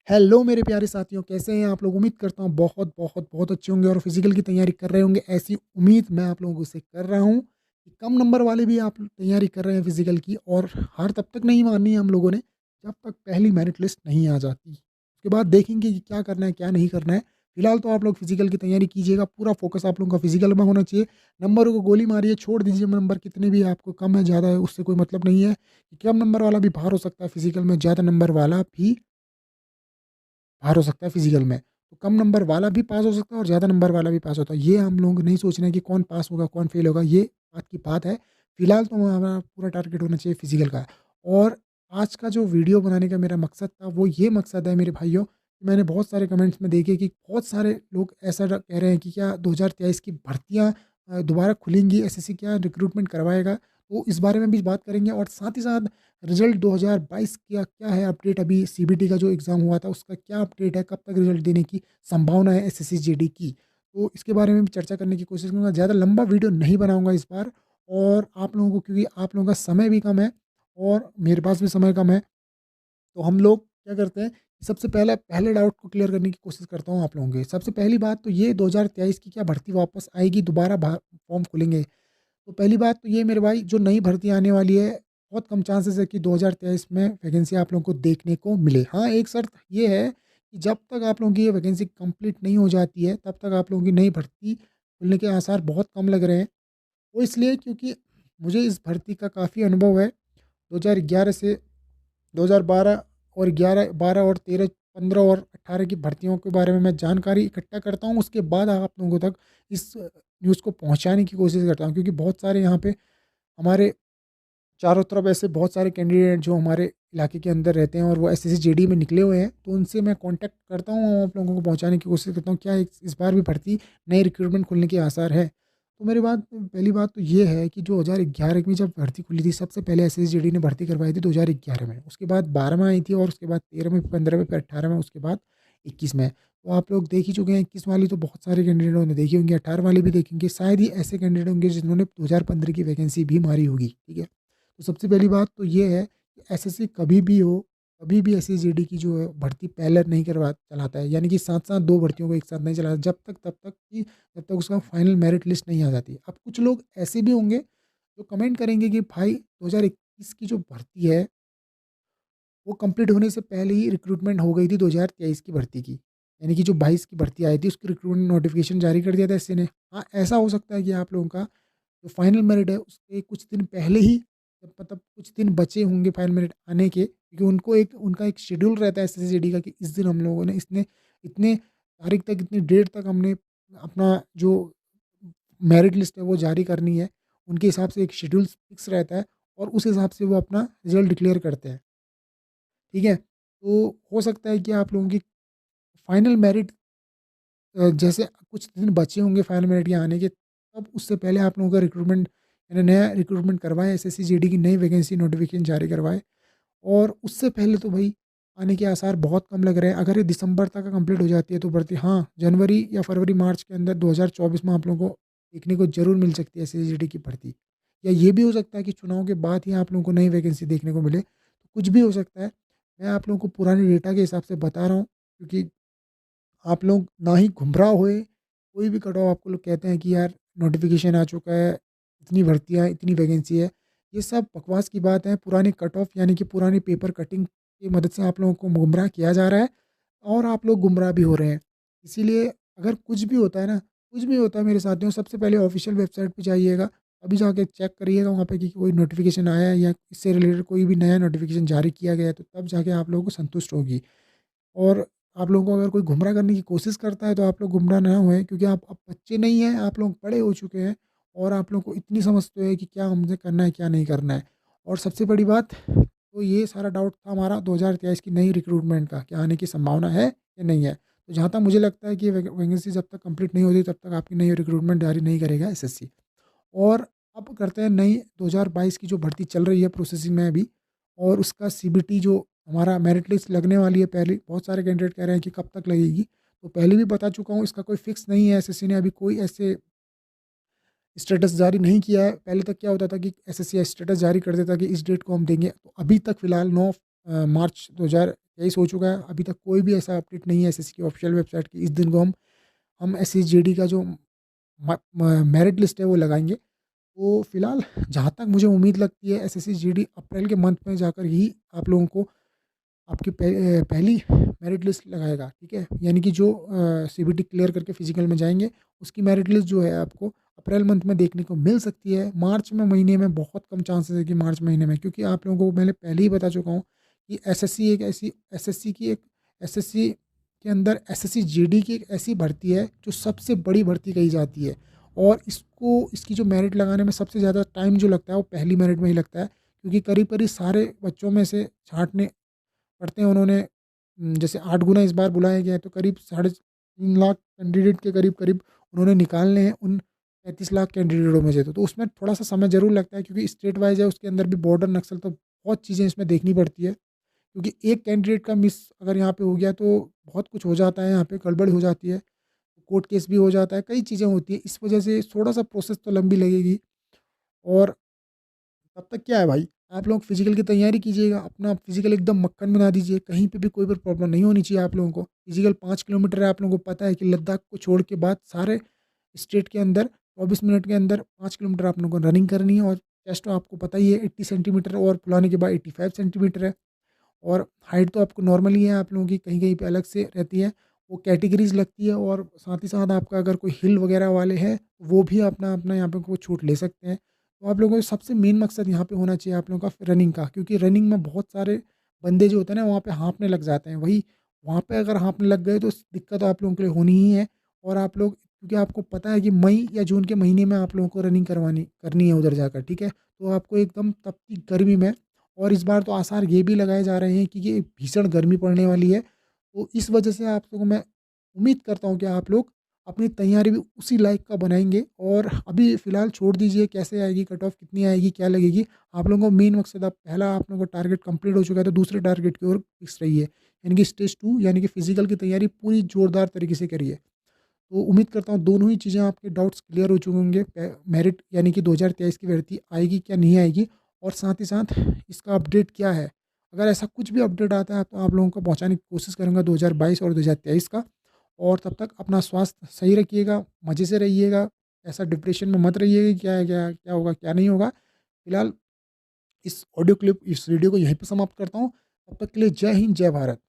Hello मेरे प्यारे साथियों, कैसे हैं आप लोग? उम्मीद करता हूँ बहुत बहुत बहुत अच्छे होंगे और फिजिकल की तैयारी कर रहे होंगे। ऐसी उम्मीद मैं आप लोगों से कर रहा हूँ कि कम नंबर वाले भी आप तैयारी कर रहे हैं फिजिकल की। और हार तब तक नहीं माननी है हम लोगों ने जब तक पहली मेरिट लिस्ट नहीं आ जाती। उसके बाद देखेंगे कि क्या करना है क्या नहीं करना है। फिलहाल तो आप लोग फिजिकल की तैयारी कीजिएगा, पूरा फोकस आप लोगों का फिजिकल में होना चाहिए। नंबरों को गोली मारिए, छोड़ दीजिए नंबर कितने भी आपको कम है ज़्यादा है उससे कोई मतलब नहीं है। कि कम नंबर वाला भी बाहर हो सकता है फिजिकल में, ज़्यादा नंबर वाला भी बाहर हो सकता है फिजिकल में। तो कम नंबर वाला भी पास हो सकता है और ज़्यादा नंबर वाला भी पास होता है। ये हम लोगों को नहीं सोचना है कि कौन पास होगा कौन फेल होगा, ये बात की बात है। फिलहाल तो हमारा पूरा टारगेट होना चाहिए फिजिकल का। और आज का जो वीडियो बनाने का मेरा मकसद था वो ये मकसद है मेरे भाइयों, कि मैंने बहुत सारे कमेंट्स में देखे कि बहुत सारे लोग ऐसा कह रहे हैं कि क्या 2023 की भर्तियाँ दोबारा खुलेंगी, एसएससी क्या रिक्रूटमेंट करवाएगा। तो इस बारे में भी बात करेंगे और साथ ही साथ रिजल्ट 2022 का क्या है अपडेट। अभी सीबीटी का जो एग्ज़ाम हुआ था उसका क्या अपडेट है, कब तक रिजल्ट देने की संभावना है एसएससी जीडी की। तो इसके बारे में भी चर्चा करने की कोशिश करूँगा। ज़्यादा लंबा वीडियो नहीं बनाऊंगा इस बार। और आप लोगों को, क्योंकि आप लोगों का समय भी कम है और मेरे पास भी समय कम है, तो हम लोग क्या करते हैं कि सबसे पहले डाउट को क्लियर करने की कोशिश करता हूँ आप लोगों के। सबसे पहली बात तो ये, 2023 की क्या भर्ती वापस आएगी, दोबारा फॉर्म खुलेंगे? तो पहली बात तो ये मेरे भाई, जो नई भर्ती आने वाली है, बहुत कम चांसेस है कि 2023 में वैकेंसी आप लोगों को देखने को मिले। हाँ, एक शर्त ये है कि जब तक आप लोगों की ये वैकेंसी कंप्लीट नहीं हो जाती है तब तक आप लोगों की नई भर्ती खुलने के आसार बहुत कम लग रहे हैं। वो इसलिए क्योंकि मुझे इस भर्ती का काफ़ी अनुभव है। 2011 से 2012 और 11, 12 और 13, 15 और 18 की भर्तियों के बारे में मैं जानकारी इकट्ठा करता हूँ। उसके बाद आप लोगों तक इस न्यूज़ को पहुँचाने की कोशिश करता हूँ, क्योंकि बहुत सारे यहाँ पे हमारे चारों तरफ ऐसे बहुत सारे कैंडिडेट जो हमारे इलाके के अंदर रहते हैं और वो एसएससी जीडी में निकले हुए हैं, तो उनसे मैं कांटेक्ट करता हूँ और आप लोगों को पहुँचाने की कोशिश करता हूँ क्या इस बार भी भर्ती नई रिक्रूटमेंट खुलने के आसार है। तो मेरी बात, पहली बात तो ये है कि 2011 में जब भर्ती खुली थी, सबसे पहले एसएससी जीडी ने भर्ती करवाई थी 2011 में। उसके बाद 12 में आई थी और उसके बाद 13 में, 15 में, फिर 18 में, उसके बाद 21 में। तो आप लोग देख ही चुके हैं 21 वाली तो बहुत सारे कैंडिडेटों ने देखी होंगी, 18 वाली भी देखेंगे, शायद ही ऐसे कैंडिडेट होंगे जिन्होंने 2015 की वैकेंसी भी मारी होगी। ठीक है। तो सबसे पहली बात तो ये है कि एसएससी कभी भी हो, कभी भी एसएससी जीडी की जो है भर्ती पहले नहीं करवा चलाता है, यानी कि साथ साथ दो भर्तियों को एक साथ नहीं चलाता जब तक उसका फाइनल मेरिट लिस्ट नहीं आ जाती। अब कुछ लोग ऐसे भी होंगे जो कमेंट करेंगे कि भाई 2021 की जो भर्ती है वो कंप्लीट होने से पहले ही रिक्रूटमेंट हो गई थी 2023 की भर्ती की, यानी कि जो 22 की भर्ती आई थी उसकी रिक्रूटमेंट नोटिफिकेशन जारी कर दिया था एससी ने। हाँ, ऐसा हो सकता है कि आप लोगों का जो फाइनल मेरिट है उसके कुछ दिन पहले ही, मतलब कुछ दिन बचे होंगे फाइनल मेरिट आने के, क्योंकि उनका एक शेड्यूल रहता है एसएससीजीडी का कि इस दिन हम लोगों ने इसने इतने तारीख तक, इतनी डेट तक हमने अपना जो मेरिट लिस्ट है वो जारी करनी है। उनके हिसाब से एक शेड्यूल फिक्स रहता है और उस हिसाब से वो अपना रिजल्ट डिक्लेयर करते हैं। ठीक है। तो हो सकता है कि आप लोगों की फाइनल मेरिट जैसे कुछ दिन बचे होंगे फाइनल मेरिट के आने के, तब उससे पहले आप लोगों का रिक्रूटमेंट, यानी नया रिक्रूटमेंट करवाए, एसएससी जीडी की नई वैकेंसी नोटिफिकेशन जारी करवाए। और उससे पहले तो भाई आने के आसार बहुत कम लग रहे हैं। अगर ये दिसंबर तक कंप्लीट हो जाती है तो भर्ती, हाँ, जनवरी या फरवरी मार्च के अंदर 2024 में आप लोगों को देखने को जरूर मिल सकती है एसएससी जीडी की भर्ती। या ये भी हो सकता है कि चुनाव के बाद ही आप लोगों को नई वैकेंसी देखने को मिले, तो कुछ भी हो सकता है। मैं आप लोगों को पुराने डेटा के हिसाब से बता रहा हूँ, क्योंकि आप लोग ना ही गुमराह हुए। कोई भी कट ऑफ आपको लोग कहते हैं कि यार नोटिफिकेशन आ चुका है, इतनी भर्तियाँ, इतनी वैकेंसी है, ये सब बकवास की बात है। पुरानी कट ऑफ यानी कि पुरानी पेपर कटिंग की मदद से आप लोगों को गुमराह किया जा रहा है और आप लोग गुमराह भी हो रहे हैं। इसीलिए अगर कुछ भी होता है ना, कुछ भी होता है मेरे साथियों, सबसे पहले ऑफिशियल वेबसाइट पे जाइएगा, अभी जाके चेक करिएगा वहाँ पे कि कोई नोटिफिकेशन आया है या इससे रिलेटेड कोई भी नया नोटिफिकेशन जारी किया गया है, तो तब जाके आप लोगों को संतुष्ट होगी। और आप लोगों को अगर कोई गुमराह करने की कोशिश करता है तो आप लोग गुमराह ना हुए, क्योंकि आप अब बच्चे नहीं हैं, आप लोग बड़े हो चुके हैं और आप लोग को इतनी समझ तो है कि क्या हमसे करना है क्या नहीं करना है। और सबसे बड़ी बात तो ये सारा डाउट था हमारा 2023 की नई रिक्रूटमेंट का, क्या आने की संभावना है या नहीं है। तो जहाँ तक मुझे लगता है कि वैकेंसी जब तक कंप्लीट नहीं होती तब तक आपकी नई रिक्रूटमेंट जारी नहीं करेगा एसएससी। और अब करते हैं नई 2022 की जो भर्ती चल रही है प्रोसेसिंग में अभी, और उसका सीबीटी जो हमारा मेरिट लिस्ट लगने वाली है पहले, बहुत सारे कैंडिडेट कह रहे हैं कि कब तक लगेगी। तो पहले भी बता चुका हूँ, इसका कोई फिक्स नहीं है, एसएससी ने अभी कोई ऐसे स्टेटस जारी नहीं किया है। पहले तक क्या होता था कि एसएससी स्टेटस जारी कर देता कि इस डेट को हम देंगे, तो अभी तक फिलहाल 9 मार्च 2023 हो चुका है, अभी तक कोई भी ऐसा अपडेट नहीं है एसएससी की ऑफिशियल वेबसाइट की। इस दिन को हम एसएसजीडी का जो मेरिट लिस्ट है वो लगाएंगे। तो फिलहाल जहाँ तक मुझे उम्मीद लगती है एसएससी जीडी अप्रैल के मंथ में जाकर ही आप लोगों को आपकी पहली मेरिट लिस्ट लगाएगा, ठीक है। यानी कि जो सीबीटी क्लियर करके फिजिकल में जाएंगे उसकी मेरिट लिस्ट जो है आपको अप्रैल मंथ में देखने को मिल सकती है। मार्च में महीने में बहुत कम चांसेस है कि मार्च महीने में, क्योंकि आप लोगों को मैंने पहले ही बता चुका हूँ कि एसएससी एक ऐसी एसएससी की एक एसएससी के अंदर एसएससी जीडी की एक ऐसी भर्ती है जो सबसे बड़ी भर्ती कही जाती है। और इसकी जो मेरिट लगाने में सबसे ज़्यादा टाइम जो लगता है वो पहली मेरिट में ही लगता है, क्योंकि करीब करीब सारे बच्चों में से छांटने पढ़ते हैं उन्होंने। जैसे 8 गुना इस बार बुलाया गया है तो करीब 3.5 लाख कैंडिडेट के करीब करीब उन्होंने निकालने हैं उन 35 लाख कैंडिडेटों में से। तो उसमें थोड़ा सा समय ज़रूर लगता है, क्योंकि स्टेट वाइज है, उसके अंदर भी बॉर्डर नक्सल, तो बहुत चीज़ें इसमें देखनी पड़ती है। क्योंकि एक कैंडिडेट का मिस अगर यहाँ पे हो गया तो बहुत कुछ हो जाता है, यहाँ पे गड़बड़ हो जाती है, कोर्ट केस भी हो जाता है, कई चीज़ें होती है। इस वजह से थोड़ा सा प्रोसेस तो लंबी लगेगी। और तब तक क्या है भाई, आप लोग फिजिकल की तैयारी कीजिएगा, अपना फिजिकल एकदम मक्खन बना दीजिए, कहीं पे भी कोई भी प्रॉब्लम नहीं होनी चाहिए आप लोगों को। फिजिकल 5 किलोमीटर है, आप लोगों को पता है कि लद्दाख को छोड़ के बाद सारे स्टेट के अंदर 24 मिनट के अंदर 5 किलोमीटर आप लोगों को रनिंग करनी है। और चेस्ट आपको पता ही है 80 सेंटीमीटर, और फुलाने के बाद 85 सेंटीमीटर है। और हाइट तो आपको नॉर्मल ही है, आप लोगों की कहीं कहीं पे अलग से रहती है, वो कैटेगरीज लगती है। और साथ ही साथ आपका अगर कोई हिल वगैरह वाले हैं वो भी अपना अपना यहाँ पे कोई छूट ले सकते हैं। तो आप लोगों को सबसे मेन मकसद यहाँ पे होना चाहिए आप लोगों का रनिंग का, क्योंकि रनिंग में बहुत सारे बंदे जो होते हैं ना वहाँ पे हाँफने लग जाते हैं। वही वहाँ पे अगर हाँफने लग गए तो दिक्कत आप लोगों के लिए होनी ही है। और आप लोग, क्योंकि आपको पता है कि मई या जून के महीने में आप लोगों को रनिंग करनी है उधर जाकर, ठीक है। तो आपको एकदम तपती गर्मी में, और इस बार तो आसार ये भी लगाए जा रहे हैं कि ये भीषण गर्मी पड़ने वाली है। तो इस वजह से आप लोगों को मैं उम्मीद करता हूँ कि आप लोग अपनी तैयारी भी उसी लायक का बनाएंगे। और अभी फ़िलहाल छोड़ दीजिए कैसे आएगी कट ऑफ, कितनी आएगी, क्या लगेगी। आप लोगों को मेन मकसद, अब पहला आप लोगों का टारगेट कंप्लीट हो चुका है तो दूसरे टारगेट की ओर फिक्स रहिए, यानी कि स्टेज 2 यानी कि फिजिकल की तैयारी पूरी जोरदार तरीके से करिए। तो उम्मीद करता हूँ दोनों ही चीज़ें आपके डाउट्स क्लियर हो चुके होंगे। मेरिट यानी कि 2023 की भर्ती आएगी क्या नहीं आएगी, और साथ ही साथ इसका अपडेट क्या है। अगर ऐसा कुछ भी अपडेट आता है तो आप लोगों को पहुँचाने की कोशिश करूँगा 2022 और 2023 का। और तब तक अपना स्वास्थ्य सही रखिएगा, मज़े से रहिएगा, ऐसा डिप्रेशन में मत रहिएगा कि क्या है, क्या क्या होगा क्या नहीं होगा। फिलहाल इस वीडियो को यहीं पर समाप्त करता हूँ। तब तक के लिए जय हिंद, जय भारत।